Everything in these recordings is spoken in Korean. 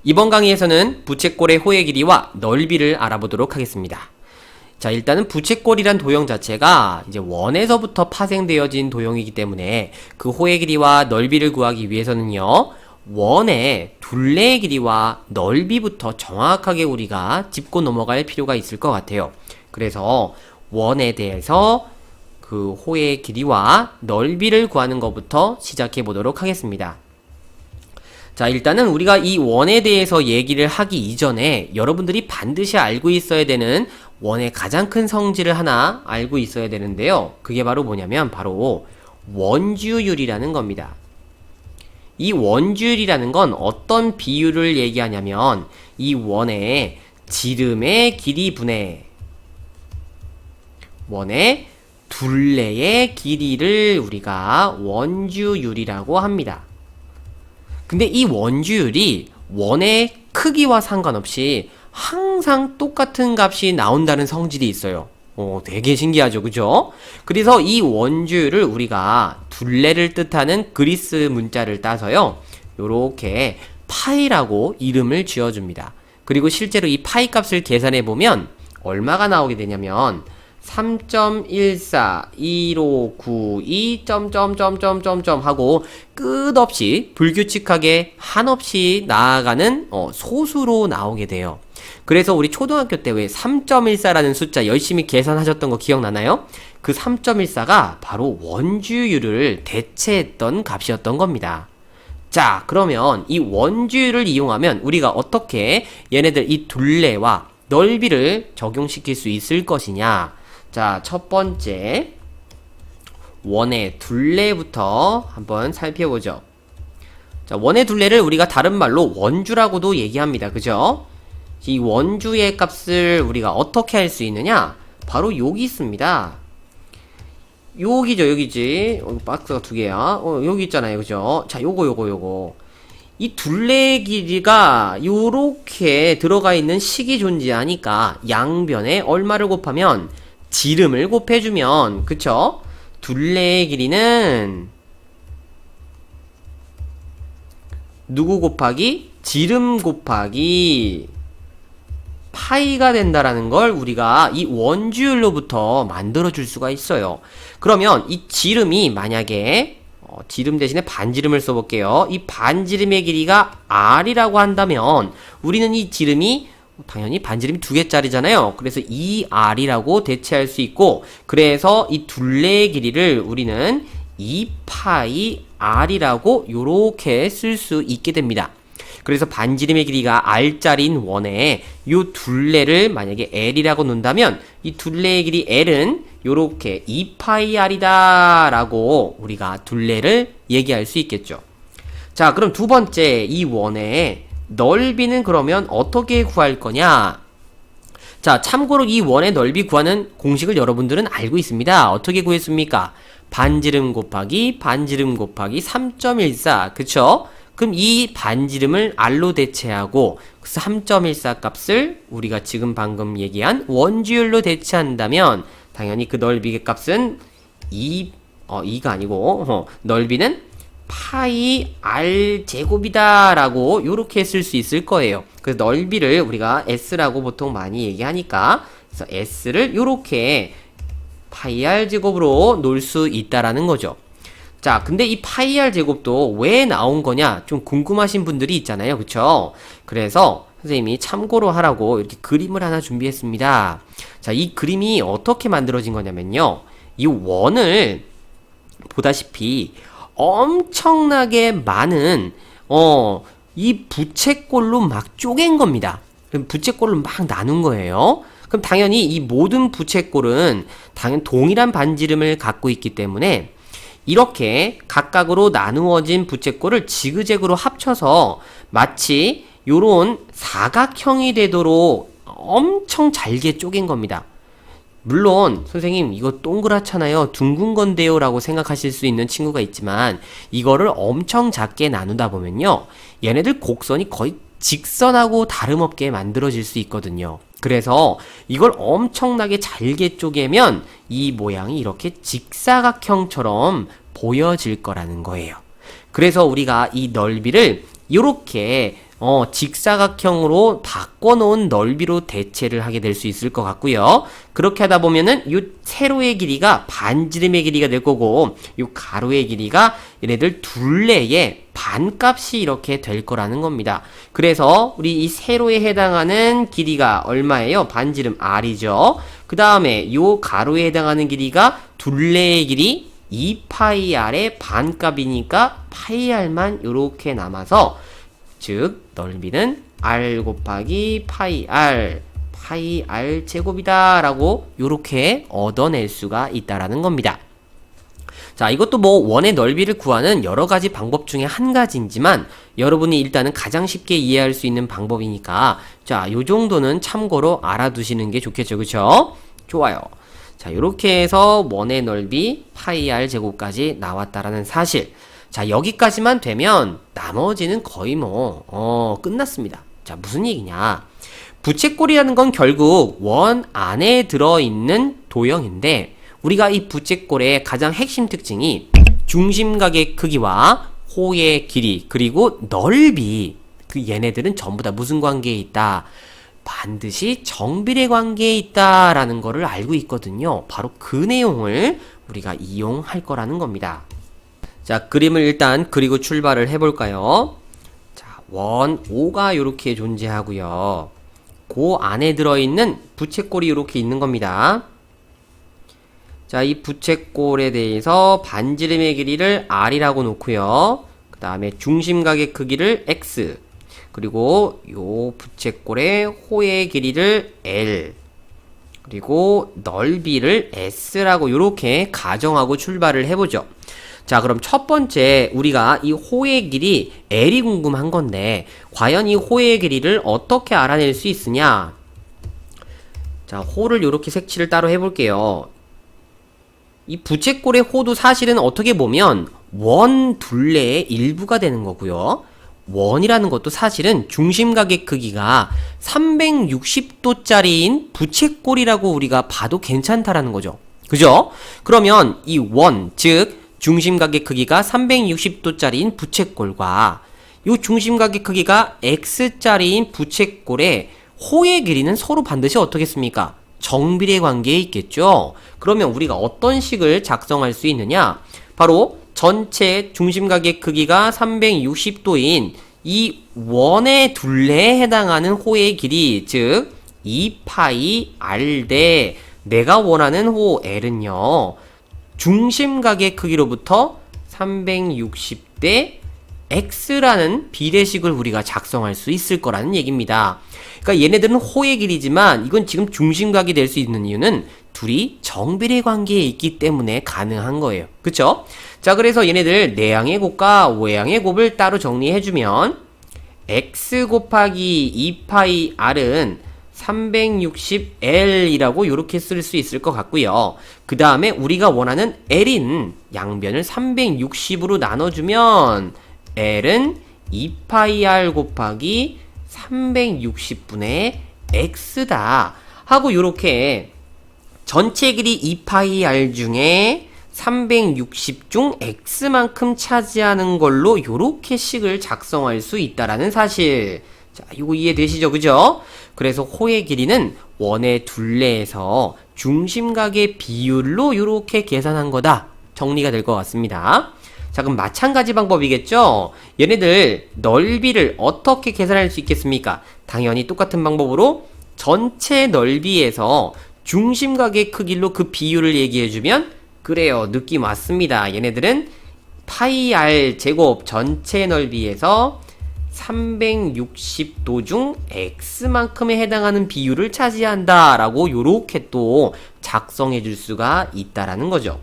이번 강의에서는 부채꼴의 호의 길이와 넓이를 알아보도록 하겠습니다. 자, 일단은 부채꼴이란 도형 자체가 이제 원에서부터 파생되어진 도형이기 때문에 그 호의 길이와 넓이를 구하기 위해서는요, 원의 둘레의 길이와 넓이부터 정확하게 우리가 짚고 넘어갈 필요가 있을 것 같아요. 그래서 원에 대해서 그 호의 길이와 넓이를 구하는 것부터 시작해 보도록 하겠습니다. 자, 일단은 우리가 이 원에 대해서 얘기를 하기 이전에 여러분들이 반드시 알고 있어야 되는 원의 가장 큰 성질을 하나 알고 있어야 되는데요. 그게 바로 뭐냐면 바로 원주율이라는 겁니다. 이 원주율이라는 건 어떤 비율을 얘기하냐면 이 원의 지름의 길이 분의 원의 둘레의 길이를 우리가 원주율이라고 합니다. 근데 이 원주율이 원의 크기와 상관없이 항상 똑같은 값이 나온다는 성질이 있어요. 되게 신기하죠, 그죠? 그래서 이 원주율을 우리가 둘레를 뜻하는 그리스 문자를 따서요, 요렇게 파이라고 이름을 지어줍니다. 그리고 실제로 이 파이 값을 계산해보면 얼마가 나오게 되냐면 3.141592 점점점점점점 하고 끝없이 불규칙하게 한없이 나아가는 소수로 나오게 돼요. 그래서 우리 초등학교 때 왜 3.14라는 숫자 열심히 계산하셨던 거 기억나나요? 그 3.14가 바로 원주율을 대체했던 값이었던 겁니다. 자, 그러면 이 원주율을 이용하면 우리가 어떻게 얘네들 이 둘레와 넓이를 적용시킬 수 있을 것이냐? 자, 첫 번째 원의 둘레부터 한번 살펴보죠. 자, 원의 둘레를 우리가 다른 말로 원주라고도 얘기합니다. 그죠? 이 원주의 값을 우리가 어떻게 할 수 있느냐? 바로 여기 있습니다. 여기죠, 여기지. 박스가 두 개야. 여기 있잖아요. 그죠? 자, 요거. 이 둘레의 길이가 요렇게 들어가 있는 식이 존재하니까 양변에 얼마를 곱하면 지름을 곱해주면, 그쵸? 둘레의 길이는 누구 곱하기? 지름 곱하기 파이가 된다라는 걸 우리가 이 원주율로부터 만들어줄 수가 있어요. 그러면 이 지름이 만약에 지름 대신에 반지름을 써볼게요. 이 반지름의 길이가 r이라고 한다면 우리는 이 지름이 당연히 반지름이 두 개짜리잖아요. 그래서 2r이라고 대체할 수 있고, 그래서 이 둘레의 길이를 우리는 2파이 r이라고 요렇게 쓸 수 있게 됩니다. 그래서 반지름의 길이가 r짜리인 원에 요 둘레를 만약에 l이라고 놓는다면 이 둘레의 길이 l은 요렇게 2파이 r이다 라고 우리가 둘레를 얘기할 수 있겠죠. 자, 그럼 두 번째 이 원의 넓이는 그러면 어떻게 구할 거냐? 자, 참고로 이 원의 넓이 구하는 공식을 여러분들은 알고 있습니다. 어떻게 구했습니까? 반지름 곱하기 3.14, 그쵸? 그럼 이 반지름을 r로 대체하고 3.14 값을 우리가 지금 방금 얘기한 원주율로 대체한다면 당연히 그 넓이의 값은 2가 아니고 넓이는 파이 r 제곱이다 라고 요렇게 쓸 수 있을 거예요. 그래서 넓이를 우리가 s라고 보통 많이 얘기하니까, 그래서 s를 요렇게 파이 r 제곱으로 놓을 수 있다라는 거죠. 자, 근데 이 파이 r 제곱도 왜 나온 거냐 좀 궁금하신 분들이 있잖아요. 그쵸? 그래서 선생님이 참고로 하라고 이렇게 그림을 하나 준비했습니다. 자, 이 그림이 어떻게 만들어진 거냐면요, 이 원을 보다시피 엄청나게 많은 이 부채꼴로 막 쪼갠 겁니다. 부채꼴로 막 나눈 거예요. 그럼 당연히 이 모든 부채꼴은 당연 동일한 반지름을 갖고 있기 때문에 이렇게 각각으로 나누어진 부채꼴을 지그재그로 합쳐서 마치 요런 사각형이 되도록 엄청 잘게 쪼갠 겁니다. 물론 선생님 이거 동그랗잖아요, 둥근 건데요 라고 생각하실 수 있는 친구가 있지만, 이거를 엄청 작게 나누다 보면요 얘네들 곡선이 거의 직선하고 다름없게 만들어질 수 있거든요. 그래서 이걸 엄청나게 잘게 쪼개면 이 모양이 이렇게 직사각형처럼 보여질 거라는 거예요. 그래서 우리가 이 넓이를 이렇게 직사각형으로 바꿔놓은 넓이로 대체를 하게 될 수 있을 것 같고요. 그렇게 하다 보면은 이 세로의 길이가 반지름의 길이가 될 거고, 이 가로의 길이가 얘네들 둘레의 반값이 이렇게 될 거라는 겁니다. 그래서 우리 이 세로에 해당하는 길이가 얼마예요? 반지름 r이죠. 그 다음에 이 가로에 해당하는 길이가 둘레의 길이 2파이r의 반값이니까 파이r만 이렇게 남아서, 즉 넓이는 r 곱하기 파이r 제곱이다 라고 요렇게 얻어낼 수가 있다라는 겁니다. 자, 이것도 뭐 원의 넓이를 구하는 여러 가지 방법 중에 한 가지이지만 여러분이 일단은 가장 쉽게 이해할 수 있는 방법이니까, 자, 요 정도는 참고로 알아두시는 게 좋겠죠. 그쵸? 좋아요. 자, 요렇게 해서 원의 넓이 파이r 제곱까지 나왔다라는 사실. 자, 여기까지만 되면 나머지는 거의 끝났습니다. 자, 무슨 얘기냐? 부채꼴이라는 건 결국 원 안에 들어있는 도형인데, 우리가 이 부채꼴의 가장 핵심 특징이 중심각의 크기와 호의 길이, 그리고 넓이, 얘네들은 전부 다 무슨 관계에 있다? 반드시 정비례 관계에 있다라는 거를 알고 있거든요. 바로 그 내용을 우리가 이용할 거라는 겁니다. 자, 그림을 일단 그리고 출발을 해볼까요? 자, 원 O가 이렇게 존재하고요. 그 안에 들어있는 부채꼴이 이렇게 있는 겁니다. 자, 이 부채꼴에 대해서 반지름의 길이를 r이라고 놓고요. 그 다음에 중심각의 크기를 x, 그리고 요 부채꼴의 호의 길이를 l, 그리고 넓이를 s라고 이렇게 가정하고 출발을 해보죠. 자, 그럼 첫 번째 우리가 이 호의 길이 l이 궁금한 건데, 과연 이 호의 길이를 어떻게 알아낼 수 있으냐? 자, 호를 이렇게 색칠을 따로 해볼게요. 이 부채꼴의 호도 사실은 어떻게 보면 원 둘레의 일부가 되는 거고요. 원이라는 것도 사실은 중심각의 크기가 360도짜리인 부채꼴이라고 우리가 봐도 괜찮다라는 거죠. 그죠? 그러면 이 원, 즉 중심각의 크기가 360도짜리인 부채꼴과 이 중심각의 크기가 x짜리인 부채꼴의 호의 길이는 서로 반드시 어떻겠습니까? 정비례 관계에 있겠죠? 그러면 우리가 어떤 식을 작성할 수 있느냐? 바로 전체 중심각의 크기가 360도인 이 원의 둘레에 해당하는 호의 길이, 즉 2파이 r 대 내가 원하는 호 l은요, 중심각의 크기로부터 360대 x라는 비례식을 우리가 작성할 수 있을 거라는 얘기입니다. 그러니까 얘네들은 호의 길이지만 이건 지금 중심각이 될 수 있는 이유는 둘이 정비례 관계에 있기 때문에 가능한 거예요. 그쵸? 자, 그래서 얘네들 내양의 곱과 외양의 곱을 따로 정리해주면 x 곱하기 2파이 r은 360L이라고 이렇게 쓸 수 있을 것 같고요. 그 다음에 우리가 원하는 L인 양변을 360으로 나눠주면 L은 2파이R 곱하기 360분의 X다 하고, 이렇게 전체 길이 2파이R 중에 360 중 X만큼 차지하는 걸로 이렇게 식을 작성할 수 있다라는 사실. 자, 이거 이해되시죠? 그죠? 그래서 호의 길이는 원의 둘레에서 중심각의 비율로 이렇게 계산한 거다. 정리가 될 것 같습니다. 자, 그럼 마찬가지 방법이겠죠? 얘네들 넓이를 어떻게 계산할 수 있겠습니까? 당연히 똑같은 방법으로 전체 넓이에서 중심각의 크기로 그 비율을 얘기해주면, 그래요, 느낌 왔습니다. 얘네들은 파이 r 제곱 전체 넓이에서 360도 중 x만큼에 해당하는 비율을 차지한다 라고 요렇게 또 작성해 줄 수가 있다라는 거죠.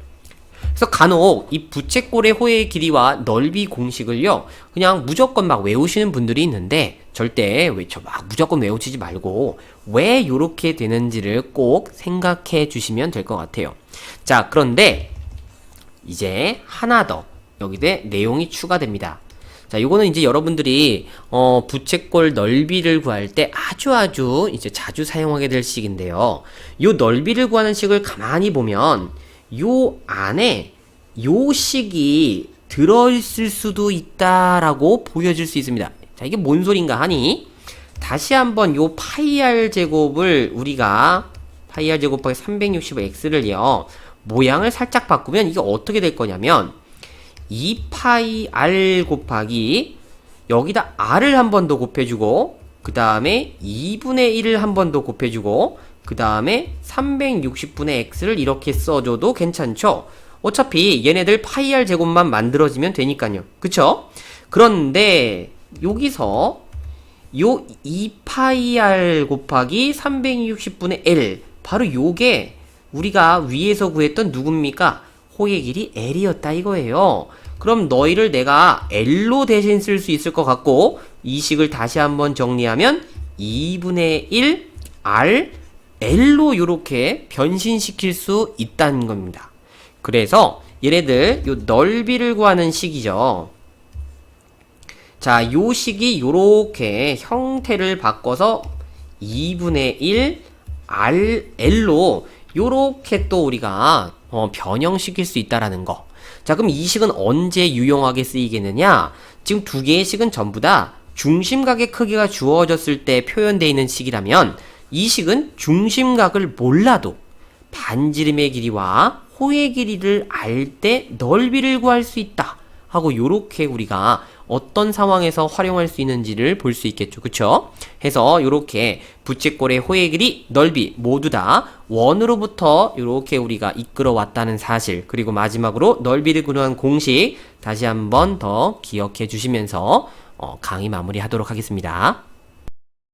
그래서 간혹 이 부채꼴의 호의 길이와 넓이 공식을요, 그냥 무조건 막 외우시는 분들이 있는데, 절대 막 무조건 외우치지 말고 왜 요렇게 되는지를 꼭 생각해 주시면 될 것 같아요. 자, 그런데 이제 하나 더 여기에 내용이 추가됩니다. 자, 요거는 이제 여러분들이 부채꼴 넓이를 구할 때 아주 이제 자주 사용하게 될 식인데요. 요 넓이를 구하는 식을 가만히 보면 요 안에 요 식이 들어있을 수도 있다라고 보여질 수 있습니다. 자, 이게 뭔 소린가 하니? 다시 한번 요 파이 r 제곱을 우리가 파이 r 제곱 곱하기 365x를요. 모양을 살짝 바꾸면 이게 어떻게 될 거냐면 2파이 r 곱하기 여기다 r을 한 번 더 곱해주고 그 다음에 2분의 1을 한 번 더 곱해주고 그 다음에 360분의 x를 이렇게 써줘도 괜찮죠? 어차피 얘네들 파이 r 제곱만 만들어지면 되니까요. 그쵸? 그런데 여기서 요 2파이 r 곱하기 360분의 l 바로 요게 우리가 위에서 구했던 누굽니까? 호의 길이 l이었다 이거예요. 그럼 너희를 내가 l로 대신 쓸 수 있을 것 같고 이 식을 다시 한번 정리하면 2분의 1 r l로 요렇게 변신시킬 수 있다는 겁니다. 그래서 얘네들 요 넓이를 구하는 식이죠. 자, 요 식이 요렇게 형태를 바꿔서 2분의 1 L로 요렇게 또 우리가 변형시킬 수 있다라는 거. 자, 그럼 이 식은 언제 유용하게 쓰이겠느냐? 지금 두 개의 식은 전부 다 중심각의 크기가 주어졌을 때 표현되어 있는 식이라면 이 식은 중심각을 몰라도 반지름의 길이와 호의 길이를 알 때 넓이를 구할 수 있다 하고 요렇게 우리가 어떤 상황에서 활용할 수 있는지를 볼 수 있겠죠. 그쵸? 해서 요렇게 부채꼴의 호의 길이, 넓이 모두 다 원으로부터 요렇게 우리가 이끌어 왔다는 사실, 그리고 마지막으로 넓이를 구하는 공식 다시 한번 더 기억해 주시면서 강의 마무리하도록 하겠습니다.